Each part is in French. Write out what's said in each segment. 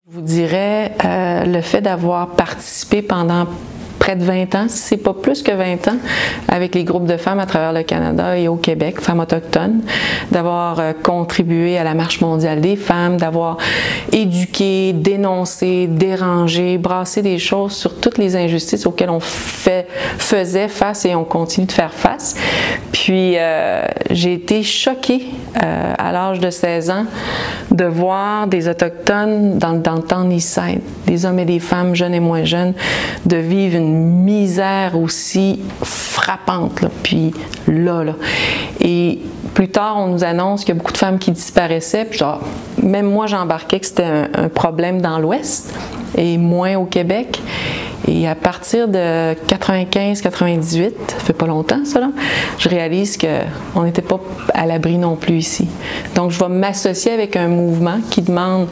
Je vous dirais le fait d'avoir participé pendant près de 20 ans, si ce n'est pas plus que 20 ans, avec les groupes de femmes à travers le Canada et au Québec, femmes autochtones, d'avoir contribué à la Marche mondiale des femmes, d'avoir éduqué, dénoncé, dérangé, brassé des choses sur toutes les injustices auxquelles on faisait face et on continue de faire face. Puis j'ai été choquée à l'âge de 16 ans de voir des Autochtones dans le downtown Eastside, des hommes et des femmes, jeunes et moins jeunes, de vivre une misère aussi frappante, là, puis là. Et plus tard, on nous annonce qu'il y a beaucoup de femmes qui disparaissaient, puis genre, même moi j'embarquais que c'était un problème dans l'Ouest et moins au Québec. Et à partir de 95-98, ça fait pas longtemps ça là, je réalise qu'on n'était pas à l'abri non plus ici. Donc je vais m'associer avec un mouvement qui demande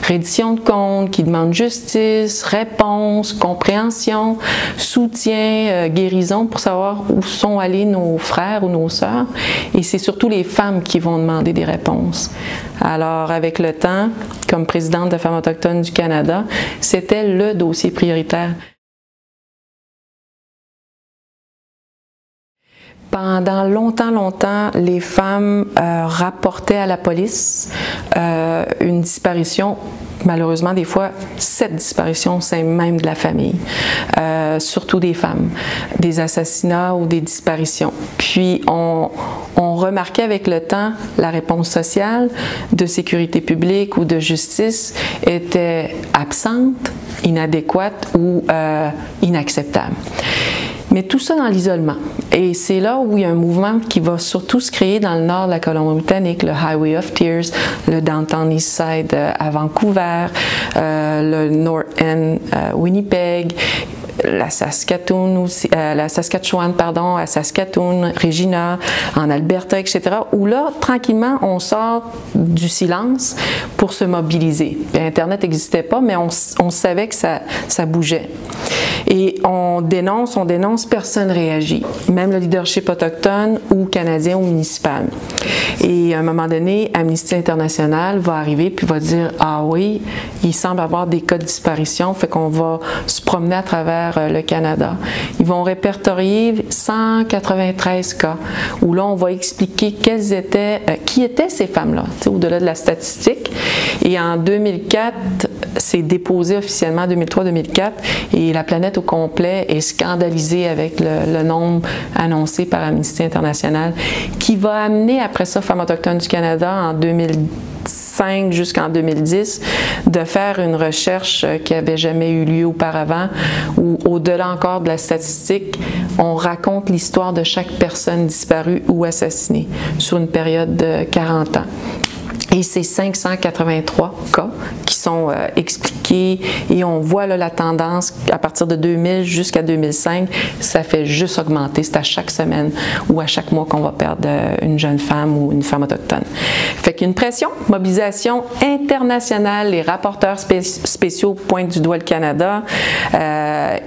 reddition de comptes, qui demande justice, réponse, compréhension, soutien, guérison pour savoir où sont allés nos frères ou nos sœurs. Et c'est surtout les femmes qui vont demander des réponses. Alors avec le temps, comme présidente de Femmes autochtones du Canada, c'était le dossier prioritaire. Pendant longtemps, les femmes rapportaient à la police une disparition, malheureusement des fois 7 disparitions au sein même de la famille, surtout des femmes, des assassinats ou des disparitions. Puis on remarquait avec le temps la réponse sociale de sécurité publique ou de justice était absente, inadéquate ou inacceptable. Mais tout ça dans l'isolement. Et c'est là où il y a un mouvement qui va surtout se créer dans le nord de la Colombie-Britannique, le Highway of Tears, le Downtown Eastside à Vancouver, le North End Winnipeg, la Saskatchewan, à Saskatoon, Regina, en Alberta, etc., où là, tranquillement, on sort du silence pour se mobiliser. Internet n'existait pas, mais on savait que ça bougeait. Et on dénonce, personne ne réagit, même le leadership autochtone ou canadien ou municipal. Et à un moment donné, Amnesty International va arriver puis va dire « Ah oui, il semble avoir des cas de disparition, fait qu'on va se promener à travers le Canada. » Ils vont répertorier 193 cas, où là, on va expliquer qui étaient ces femmes-là, au-delà de la statistique. Et en 2004, c'est déposé officiellement, 2003-2004, et la planète au complet est scandalisée avec le nombre annoncé par Amnesty International, qui va amener après ça Femmes autochtones du Canada en 2005 jusqu'en 2010 de faire une recherche qui n'avait jamais eu lieu auparavant, où au-delà encore de la statistique, on raconte l'histoire de chaque personne disparue ou assassinée sur une période de 40 ans. Et c'est 583 cas qui sont expliqués et on voit là, la tendance à partir de 2000 jusqu'à 2005, ça fait juste augmenter. C'est à chaque semaine ou à chaque mois qu'on va perdre une jeune femme ou une femme autochtone. Fait qu'il y a une pression, mobilisation internationale, les rapporteurs spéciaux pointent du doigt le Canada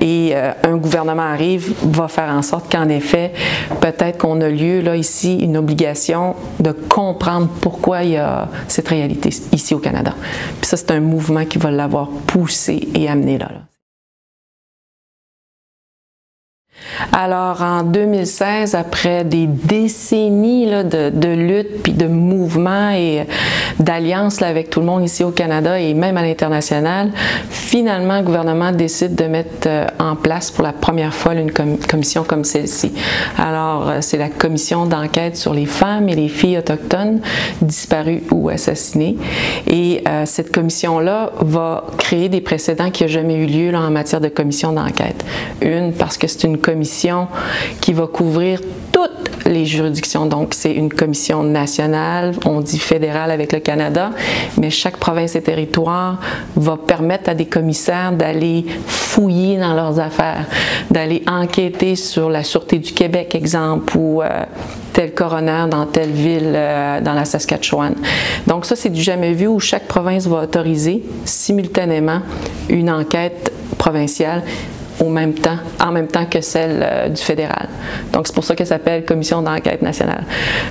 et un gouvernement arrive, va faire en sorte qu'en effet, peut-être qu'on a lieu là ici une obligation de comprendre pourquoi il y a cette réalité ici au Canada. Puis ça, c'est un mouvement qui va l'avoir poussé et amené là. Alors, en 2016, après des décennies là, de lutte, puis de mouvements et d'alliances avec tout le monde ici au Canada et même à l'international, finalement, le gouvernement décide de mettre en place pour la première fois une commission comme celle-ci. Alors, c'est la commission d'enquête sur les femmes et les filles autochtones disparues ou assassinées. Et cette commission-là va créer des précédents qui n'ont jamais eu lieu là, en matière de commission d'enquête. Une, parce que c'est une commission qui va couvrir toutes les juridictions. Donc, c'est une commission nationale, on dit fédérale avec le Canada, mais chaque province et territoire va permettre à des commissaires d'aller fouiller dans leurs affaires, d'aller enquêter sur la Sûreté du Québec, exemple, ou tel coroner dans telle ville dans la Saskatchewan. Donc ça, c'est du jamais vu où chaque province va autoriser simultanément une enquête provinciale en même temps que celle du fédéral. Donc, c'est pour ça qu'elle s'appelle Commission d'enquête nationale.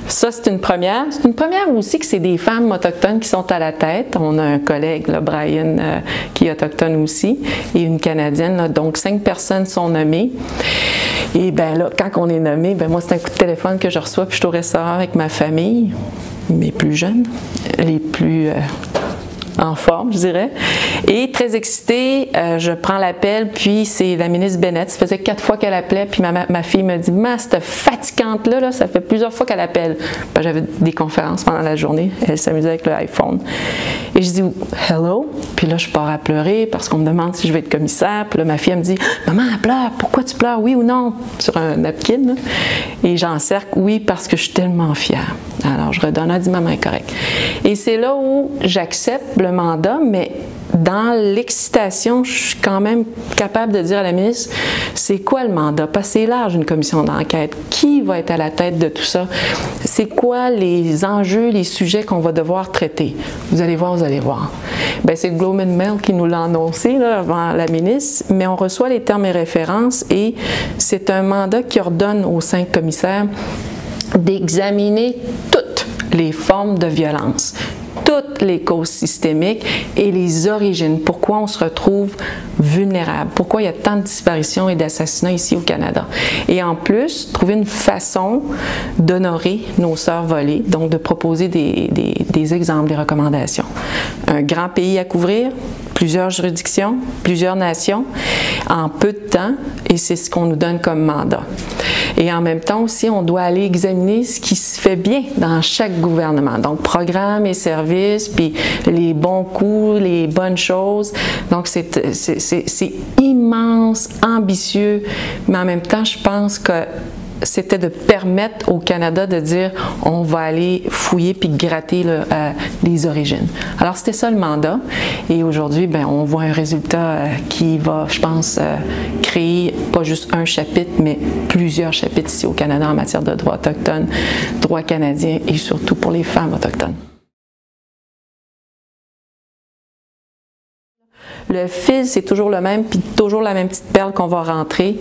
Ça, c'est une première. C'est une première aussi que c'est des femmes autochtones qui sont à la tête. On a un collègue, là, Brian, qui est autochtone aussi, et une Canadienne. Là, donc, 5 personnes sont nommées. Et bien là, quand on est nommé, ben moi, c'est un coup de téléphone que je reçois, puis je suis au restaurant avec ma famille, mes plus jeunes, les plus en forme, je dirais. Et très excitée, je prends l'appel, puis c'est la ministre Bennett. Ça faisait 4 fois qu'elle appelait, puis ma fille me dit « Ma, cette fatigante-là, là, ça fait plusieurs fois qu'elle appelle. » Ben, j'avais des conférences pendant la journée. Elle s'amusait avec le iPhone. Et je dis « Hello? » Puis là, je pars à pleurer parce qu'on me demande si je vais être commissaire. Puis là, ma fille, elle me dit « Maman, elle pleure. Pourquoi tu pleures? Oui ou non? » Sur un napkin. Là. Et j'encercle « Oui, parce que je suis tellement fière. » Alors, je redonne. Elle dit « Maman est correcte. » Et c'est là où j'accepte le mandat, mais dans l'excitation, je suis quand même capable de dire à la ministre, c'est quoi le mandat? Parce que c'est large, une commission d'enquête. Qui va être à la tête de tout ça? C'est quoi les enjeux, les sujets qu'on va devoir traiter? Vous allez voir, vous allez voir. Bien, c'est le Globe and Mail qui nous l'a annoncé là, avant la ministre, mais on reçoit les termes et références et c'est un mandat qui ordonne aux 5 commissaires d'examiner toutes les formes de violence, toutes les causes systémiques et les origines. Pourquoi on se retrouve vulnérable? Pourquoi il y a tant de disparitions et d'assassinats ici au Canada? Et en plus, trouver une façon d'honorer nos sœurs volées, donc de proposer des exemples, des recommandations. Un grand pays à couvrir, plusieurs juridictions, plusieurs nations, en peu de temps, et c'est ce qu'on nous donne comme mandat. Et en même temps aussi, on doit aller examiner ce qui se fait bien dans chaque gouvernement. Donc, programmes et services, puis les bons coups, les bonnes choses. Donc, c'est immense, ambitieux, mais en même temps, je pense que c'était de permettre au Canada de dire on va aller fouiller puis gratter là, les origines. Alors c'était ça le mandat et aujourd'hui ben, on voit un résultat qui va, je pense, créer pas juste un chapitre mais plusieurs chapitres ici au Canada en matière de droits autochtones, droits canadiens et surtout pour les femmes autochtones. Le fil, c'est toujours le même, puis toujours la même petite perle qu'on va rentrer.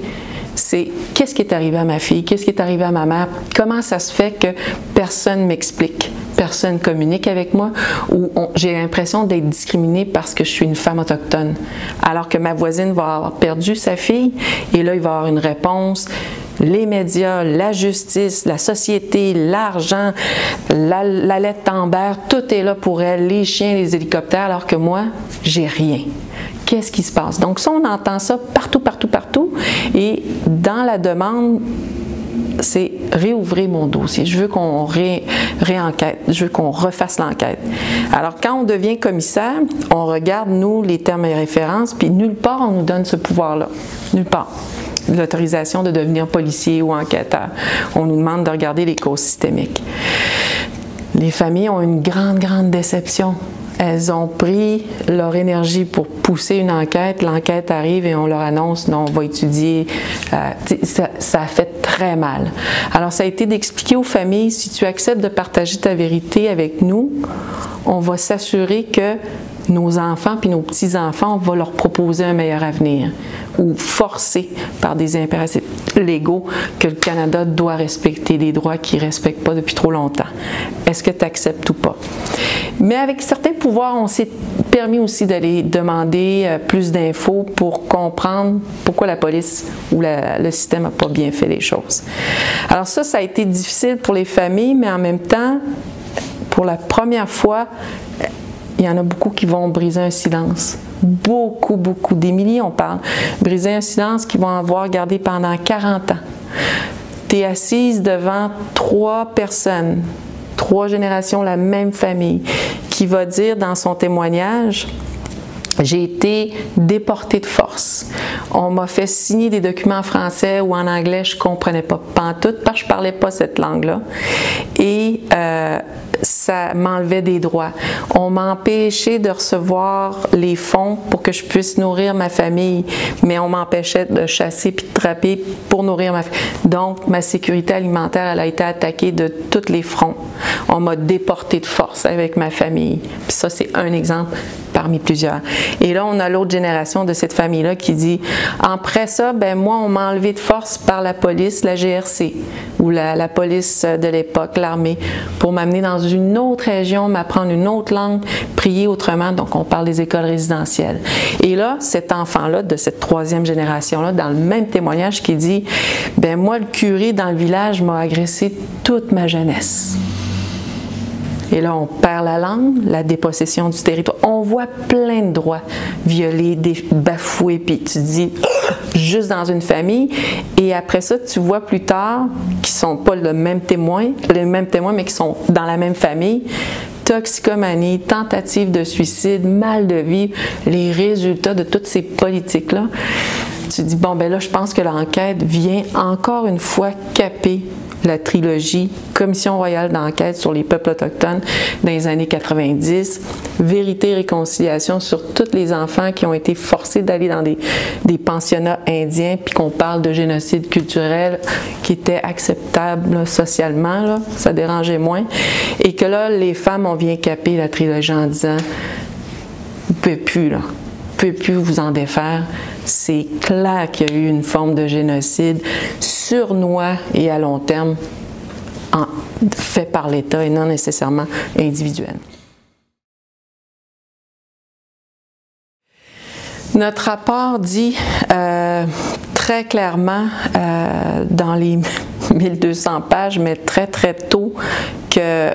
C'est qu'est-ce qui est arrivé à ma fille, qu'est-ce qui est arrivé à ma mère, comment ça se fait que personne m'explique, personne communique avec moi, ou j'ai l'impression d'être discriminée parce que je suis une femme autochtone, alors que ma voisine va avoir perdu sa fille, et là il va y avoir une réponse. Les médias, la justice, la société, l'argent, la lettre Amber, tout est là pour elle, les chiens, les hélicoptères, alors que moi, j'ai rien. Qu'est-ce qui se passe? Donc ça, on entend ça partout, partout, partout. Et dans la demande, c'est réouvrir mon dossier. Je veux qu'on réenquête, je veux qu'on refasse l'enquête. Alors, quand on devient commissaire, on regarde, nous, les termes et références, puis nulle part on nous donne ce pouvoir-là. Nulle part. L'autorisation de devenir policier ou enquêteur. On nous demande de regarder les causes systémiques. Les familles ont une grande, grande déception. Elles ont pris leur énergie pour pousser une enquête. L'enquête arrive et on leur annonce « non, on va étudier ». Ça a fait très mal. Alors, ça a été d'expliquer aux familles, si tu acceptes de partager ta vérité avec nous, on va s'assurer que nos enfants puis nos petits-enfants, on va leur proposer un meilleur avenir ou forcer par des impératifs légaux que le Canada doit respecter des droits qu'il ne respecte pas depuis trop longtemps. Est-ce que tu acceptes ou pas? Mais avec certains pouvoirs, on s'est permis aussi d'aller demander plus d'infos pour comprendre pourquoi la police ou le système n'a pas bien fait les choses. Alors ça a été difficile pour les familles, mais en même temps, pour la première fois, il y en a beaucoup qui vont briser un silence. Beaucoup, beaucoup, des milliers on parle. Briser un silence qu'ils vont avoir gardé pendant 40 ans. Tu es assise devant 3 personnes, 3 générations, la même famille, qui va dire dans son témoignage « J'ai été déportée de force. On m'a fait signer des documents en français ou en anglais, je ne comprenais pas pantoute parce que je ne parlais pas cette langue-là. Et ça m'enlevait des droits. On m'a empêché de recevoir les fonds pour que je puisse nourrir ma famille, mais on m'empêchait de chasser puis de trapper pour nourrir ma famille. Donc, ma sécurité alimentaire, elle a été attaquée de tous les fronts. On m'a déportée de force avec ma famille. Puis ça, c'est un exemple parmi plusieurs. Et là, on a l'autre génération de cette famille-là qui dit, après ça, ben moi, on m'a enlevé de force par la police, la GRC, ou la police de l'époque, l'armée, pour m'amener dans une autre région, m'apprendre une autre langue, prier autrement. Donc, on parle des écoles résidentielles. Et là, cet enfant-là, de cette troisième génération-là, dans le même témoignage, qui dit, ben moi, le curé dans le village m'a agressé toute ma jeunesse. Et là, on perd la langue, la dépossession du territoire. On voit plein de droits violés, bafoués, puis tu te dis, juste dans une famille. Et après ça, tu vois plus tard, qui ne sont pas les mêmes témoins, mais qui sont dans la même famille, toxicomanie, tentative de suicide, mal de vivre, les résultats de toutes ces politiques-là. Tu dis, bon, ben là, je pense que l'enquête vient encore une fois caper la trilogie Commission royale d'enquête sur les peuples autochtones dans les années 90, Vérité et réconciliation sur tous les enfants qui ont été forcés d'aller dans des pensionnats indiens, puis qu'on parle de génocide culturel qui était acceptable là, socialement, là, ça dérangeait moins, et que là, les femmes, on vient caper la trilogie en disant, vous ne pouvez plus, là. Vous ne pouvez plus vous en défaire. C'est clair qu'il y a eu une forme de génocide sournois et à long terme fait par l'État et non nécessairement individuel. Notre rapport dit très clairement dans les 1200 pages, mais très très tôt, que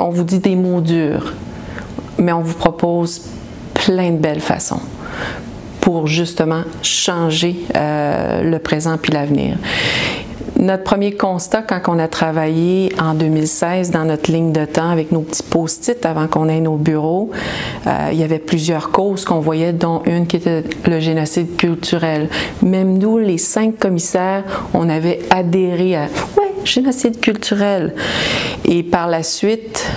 on vous dit des mots durs, mais on vous propose plein de belles façons pour justement changer le présent puis l'avenir. Notre premier constat, quand on a travaillé en 2016 dans notre ligne de temps avec nos petits post-it avant qu'on ait nos bureaux, il y avait plusieurs causes qu'on voyait, dont une qui était le génocide culturel. Même nous, les 5 commissaires, on avait adhéré à génocide culturel. Et par la suite,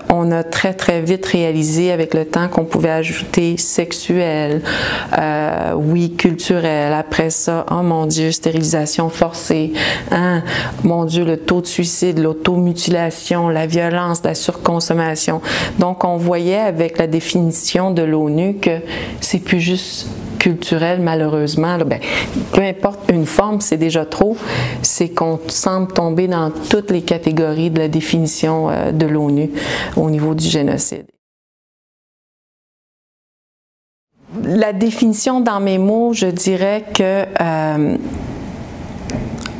on a très très vite réalisé avec le temps qu'on pouvait ajouter sexuel, oui, culturel. Après ça, oh mon Dieu, stérilisation forcée, hein? Mon Dieu, le taux de suicide, l'automutilation, la violence, la surconsommation. Donc on voyait avec la définition de l'ONU que c'est plus juste culturel, malheureusement, là, ben, peu importe une forme, c'est déjà trop, c'est qu'on semble tomber dans toutes les catégories de la définition de l'ONU au niveau du génocide. La définition dans mes mots, je dirais que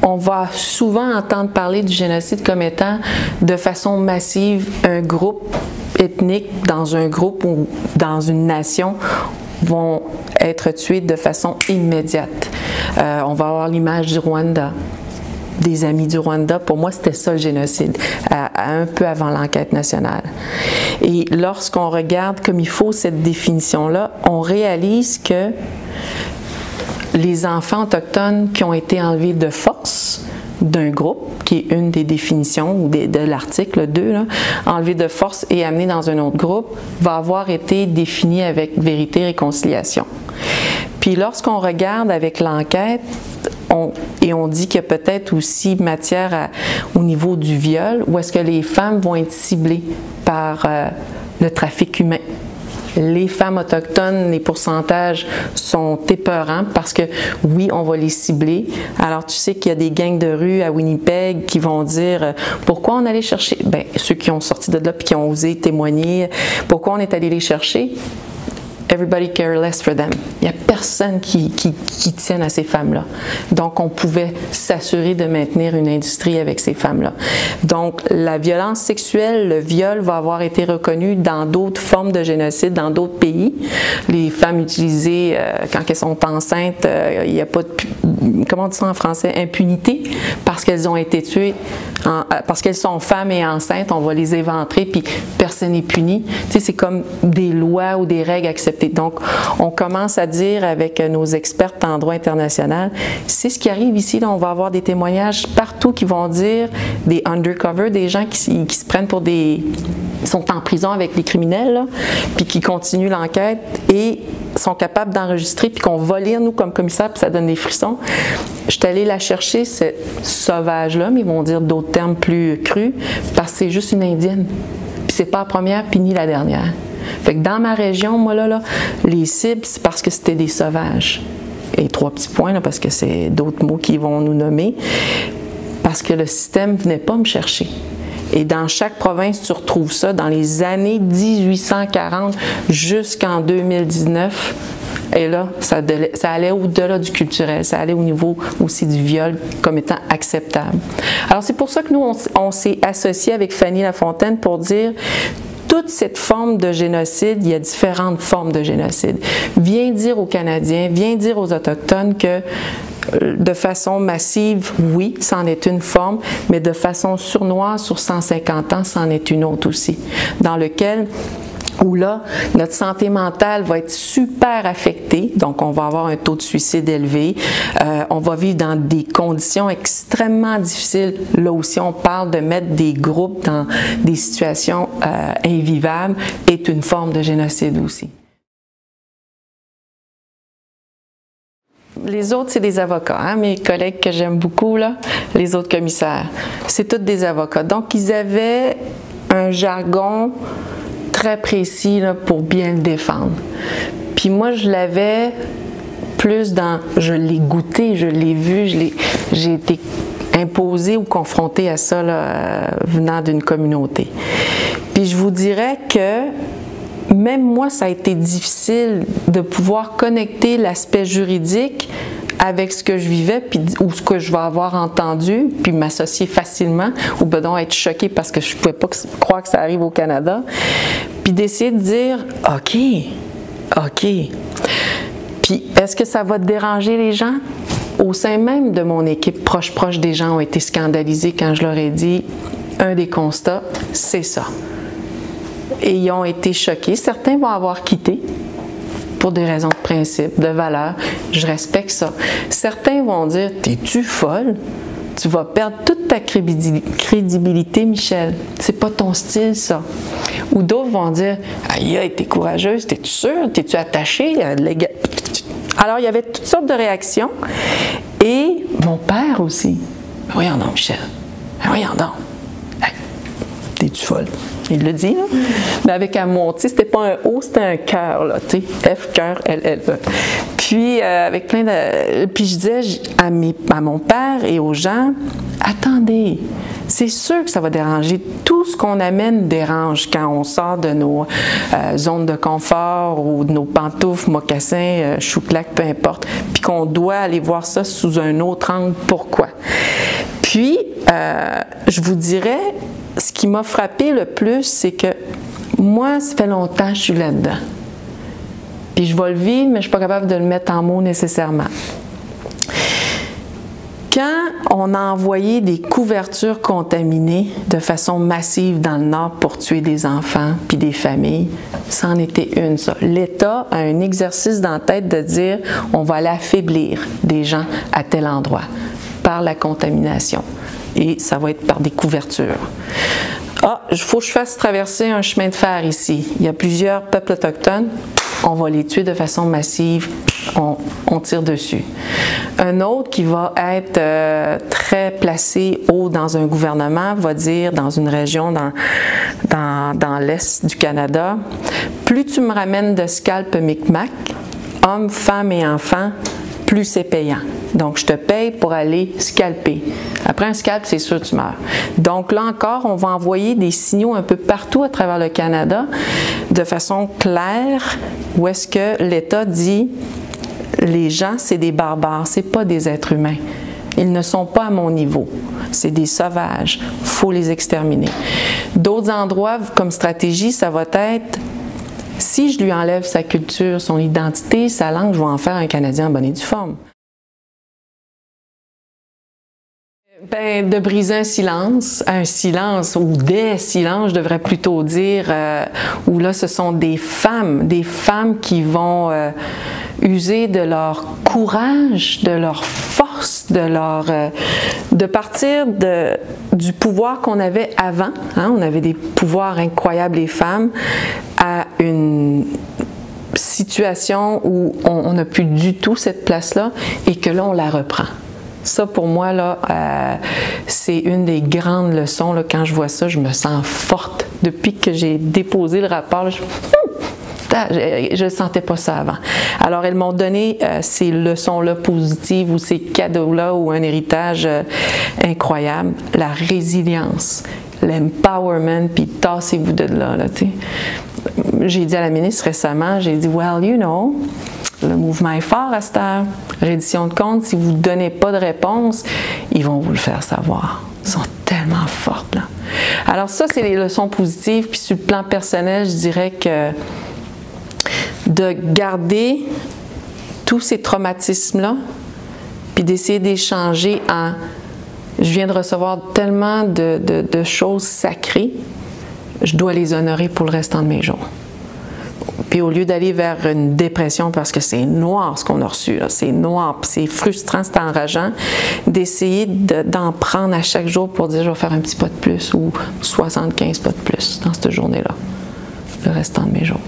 on va souvent entendre parler du génocide comme étant de façon massive un groupe ethnique dans un groupe ou dans une nation vont être tués de façon immédiate. On va avoir l'image du Rwanda, des amis du Rwanda. Pour moi, c'était ça le génocide, un peu avant l'enquête nationale. Et lorsqu'on regarde comme il faut cette définition-là, on réalise que les enfants autochtones qui ont été enlevés de force d'un groupe, qui est une des définitions ou de l'article 2, là, enlevé de force et amené dans un autre groupe, va avoir été défini avec vérité et réconciliation. Puis lorsqu'on regarde avec l'enquête, on dit qu'il y a peut-être aussi matière au niveau du viol, où est-ce que les femmes vont être ciblées par le trafic humain. Les femmes autochtones, les pourcentages sont épeurants parce que, oui, on va les cibler. Alors, tu sais qu'il y a des gangs de rue à Winnipeg qui vont dire pourquoi on allait chercher, bien, ceux qui ont sorti de là et qui ont osé témoigner, pourquoi on est allé les chercher? Everybody care less for them. Il n'y a personne qui tienne à ces femmes-là. Donc, on pouvait s'assurer de maintenir une industrie avec ces femmes-là. Donc, la violence sexuelle, le viol va avoir été reconnu dans d'autres formes de génocide, dans d'autres pays. Les femmes utilisées, quand elles sont enceintes, il n'y a pas de, comment on dit ça en français, impunité, parce qu'elles ont été tuées, parce qu'elles sont femmes et enceintes, on va les éventrer, puis personne n'est puni. Tu sais, c'est comme des lois ou des règles acceptées. Donc, on commence à dire avec nos expertes en droit international, c'est ce qui arrive ici, là, on va avoir des témoignages partout qui vont dire, des undercover, des gens qui se prennent pour des... sont en prison avec les criminels, là, puis qui continuent l'enquête et sont capables d'enregistrer, puis qu'on va lire, nous, comme commissaire, puis ça donne des frissons. Je suis allée la chercher, cette sauvage-là, mais ils vont dire d'autres termes plus crus, parce que c'est juste une Indienne. Puis c'est pas la première, puis ni la dernière. Fait que dans ma région, moi là, les cibles, c'est parce que c'était des sauvages. Et 3 petits points, là, parce que c'est d'autres mots qui vont nous nommer. Parce que le système ne venait pas me chercher. Et dans chaque province, tu retrouves ça dans les années 1840 jusqu'en 2019. Et là, ça allait au-delà du culturel, ça allait au niveau aussi du viol comme étant acceptable. Alors c'est pour ça que nous, on s'est associé avec Fanny Lafontaine pour dire toute cette forme de génocide, il y a différentes formes de génocide. Viens dire aux Canadiens, viens dire aux Autochtones que de façon massive, oui, c'en est une forme, mais de façon sournoise, sur 150 ans, c'en est une autre aussi, dans lequel où là, notre santé mentale va être super affectée, donc on va avoir un taux de suicide élevé, on va vivre dans des conditions extrêmement difficiles. Là aussi, on parle de mettre des groupes dans des situations invivables, est une forme de génocide aussi. Les autres, c'est des avocats, hein? Mes collègues que j'aime beaucoup, là, les autres commissaires, c'est tous des avocats. Donc, ils avaient un jargon très précis là, pour bien le défendre. Puis moi, je l'avais plus dans... Je l'ai goûté, je l'ai vu, j'ai été imposée ou confrontée à ça là, venant d'une communauté. Puis je vous dirais que même moi, ça a été difficile de pouvoir connecter l'aspect juridique avec ce que je vivais puis, ou ce que je vais avoir entendu, puis m'associer facilement, ou ben donc être choquée parce que je ne pouvais pas croire que ça arrive au Canada, puis d'essayer de dire « OK, OK ». Puis est-ce que ça va déranger les gens? Au sein même de mon équipe, proche des gens ont été scandalisés quand je leur ai dit « Un des constats, c'est ça ». Et ils ont été choqués. Certains vont avoir quitté pour des raisons de principe, de valeur. Je respecte ça. Certains vont dire « T'es-tu folle? Tu vas perdre toute ta crédibilité, Michel. C'est pas ton style, ça. » Ou d'autres vont dire « Aïe, t'es courageuse, t'es-tu sûre? T'es-tu attachée? » Alors, il y avait toutes sortes de réactions. Et mon père aussi. « Voyons donc, Michel. Voyons donc. Hey, t'es-tu folle? » Il le dit, là. Mais avec amour, tu sais, c'était pas un O, c'était un cœur, là, tu sais, F, cœur, L-L-E. Puis, avec plein de... Puis je disais à mon père et aux gens, attendez, c'est sûr que ça va déranger. Tout ce qu'on amène dérange quand on sort de nos zones de confort ou de nos pantoufles, mocassins, chouclac, peu importe, puis qu'on doit aller voir ça sous un autre angle. Pourquoi? Puis, je vous dirais, ce qui m'a frappé le plus, c'est que moi, ça fait longtemps que je suis là-dedans. Puis je vais le vivre, mais je ne suis pas capable de le mettre en mots nécessairement. Quand on a envoyé des couvertures contaminées de façon massive dans le Nord pour tuer des enfants puis des familles, c'en était une, ça. L'État a un exercice dans la tête de dire on va aller affaiblir des gens à tel endroit par la contamination. Et ça va être par des couvertures. Ah, il faut que je fasse traverser un chemin de fer ici. Il y a plusieurs peuples autochtones. On va les tuer de façon massive. On tire dessus. Un autre qui va être très placé haut dans un gouvernement va dire, dans une région dans l'est du Canada, plus tu me ramènes de scalps Micmac, hommes, femmes et enfants, plus c'est payant. Donc, je te paye pour aller scalper. Après un scalp, c'est sûr que tu meurs. Donc, là encore, on va envoyer des signaux un peu partout à travers le Canada de façon claire où est-ce que l'État dit les gens, c'est des barbares, c'est pas des êtres humains. Ils ne sont pas à mon niveau. C'est des sauvages. Il faut les exterminer. D'autres endroits, comme stratégie, ça va être si je lui enlève sa culture, son identité, sa langue, je vais en faire un Canadien en bonne et due forme. Ben, de briser un silence ou des silences, je devrais plutôt dire, où là ce sont des femmes qui vont user de leur courage, de leur force, de partir du pouvoir qu'on avait avant, hein, on avait des pouvoirs incroyables les femmes, à une situation où on n'a plus du tout cette place-là et que là on la reprend. Ça, pour moi, là, c'est une des grandes leçons. Là, quand je vois ça, je me sens forte. Depuis que j'ai déposé le rapport, là, je ne sentais pas ça avant. Alors, elles m'ont donné ces leçons-là positives ou ces cadeaux-là ou un héritage incroyable. La résilience, l'empowerment, puis tassez-vous de là. J'ai dit à la ministre récemment, j'ai dit « Well, you know, le mouvement est fort à cette heure. Reddition de comptes, si vous ne donnez pas de réponse, ils vont vous le faire savoir. Ils sont tellement fortes, là. » Alors ça, c'est les leçons positives. Puis sur le plan personnel, je dirais que de garder tous ces traumatismes-là, puis d'essayer d'échanger en « je viens de recevoir tellement de choses sacrées, je dois les honorer pour le restant de mes jours. » Puis au lieu d'aller vers une dépression parce que c'est noir ce qu'on a reçu, c'est noir, puis c'est frustrant, c'est enrageant, d'essayer d'en prendre à chaque jour pour dire je vais faire un petit pas de plus ou 75 pas de plus dans cette journée-là, le restant de mes jours.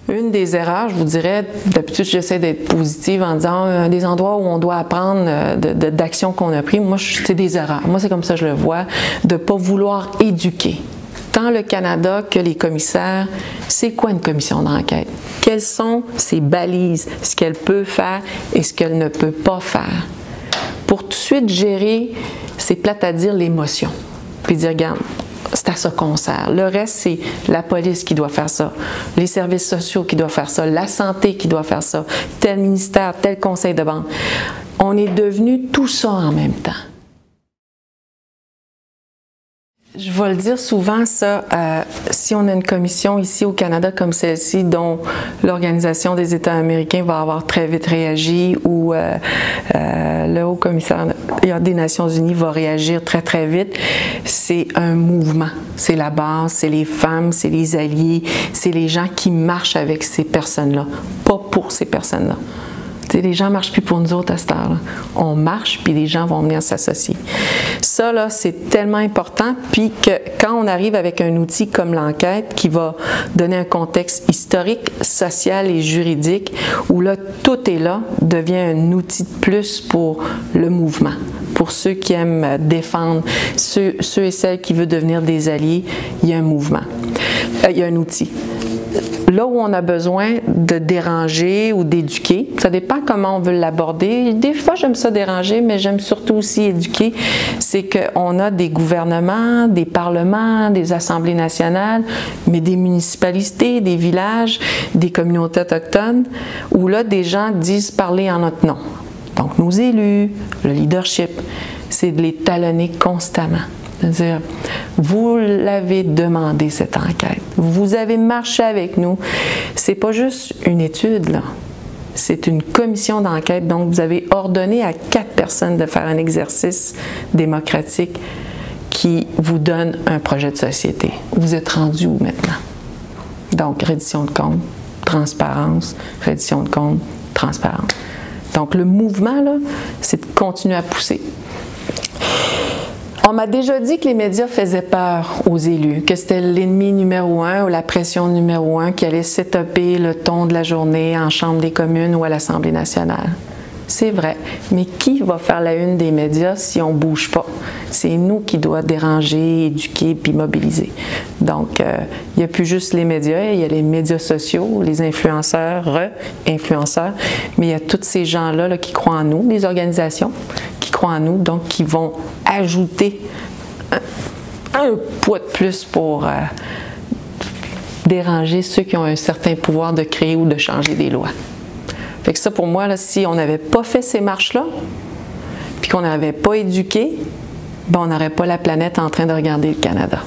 Une des erreurs, je vous dirais, d'habitude j'essaie d'être positive en disant des endroits où on doit apprendre d'actions qu'on a prises. Moi, c'est des erreurs. Moi, c'est comme ça que je le vois, de ne pas vouloir éduquer. Tant le Canada que les commissaires, c'est quoi une commission d'enquête? Quelles sont ses balises, ce qu'elle peut faire et ce qu'elle ne peut pas faire? Pour tout de suite gérer, c'est plate à dire, l'émotion. Puis dire, regarde, c'est à ça qu'on sert. Le reste, c'est la police qui doit faire ça, les services sociaux qui doivent faire ça, la santé qui doit faire ça, tel ministère, tel conseil de banque. On est devenu tout ça en même temps. Je vais le dire souvent, ça, si on a une commission ici au Canada comme celle-ci, dont l'Organisation des États américains va avoir très vite réagi, ou le Haut-Commissaire des Nations unies va réagir très, très vite, c'est un mouvement. C'est la base, c'est les femmes, c'est les alliés, c'est les gens qui marchent avec ces personnes-là, pas pour ces personnes-là. Les gens ne marchent plus pour nous autres à cette heure-là. On marche, puis les gens vont venir s'associer. Ça, là, c'est tellement important, puis que quand on arrive avec un outil comme l'enquête qui va donner un contexte historique, social et juridique, où là, tout est là, devient un outil de plus pour le mouvement. Pour ceux qui aiment défendre, ceux et celles qui veulent devenir des alliés, il y a un mouvement. Il y a un outil. Là où on a besoin de déranger ou d'éduquer, ça dépend comment on veut l'aborder. Des fois, j'aime ça déranger, mais j'aime surtout aussi éduquer. C'est qu'on a des gouvernements, des parlements, des assemblées nationales, mais des municipalités, des villages, des communautés autochtones, où là, des gens disent parler en notre nom. Donc, nos élus, le leadership, c'est de les talonner constamment. C'est-à-dire, vous l'avez demandé cette enquête, vous avez marché avec nous. C'est pas juste une étude, là. C'est une commission d'enquête, donc vous avez ordonné à 4 personnes de faire un exercice démocratique qui vous donne un projet de société. Vous êtes rendu où maintenant? Donc, reddition de comptes, transparence, reddition de comptes, transparence. Donc, le mouvement, là, c'est de continuer à pousser. On m'a déjà dit que les médias faisaient peur aux élus, que c'était l'ennemi numéro 1 ou la pression numéro 1 qui allait s'étoper le ton de la journée en Chambre des communes ou à l'Assemblée nationale. C'est vrai, mais qui va faire la une des médias si on ne bouge pas? C'est nous qui doit déranger, éduquer puis mobiliser. Donc, il n'y a plus juste les médias, il y a les médias sociaux, les influenceurs, mais il y a tous ces gens-là là, qui croient en nous, les organisations qui croient en nous, donc qui vont ajouter un poids de plus pour déranger ceux qui ont un certain pouvoir de créer ou de changer des lois. Fait que ça, pour moi, là, si on n'avait pas fait ces marches-là, puis qu'on n'avait pas éduqué, ben on n'aurait pas la planète en train de regarder le Canada.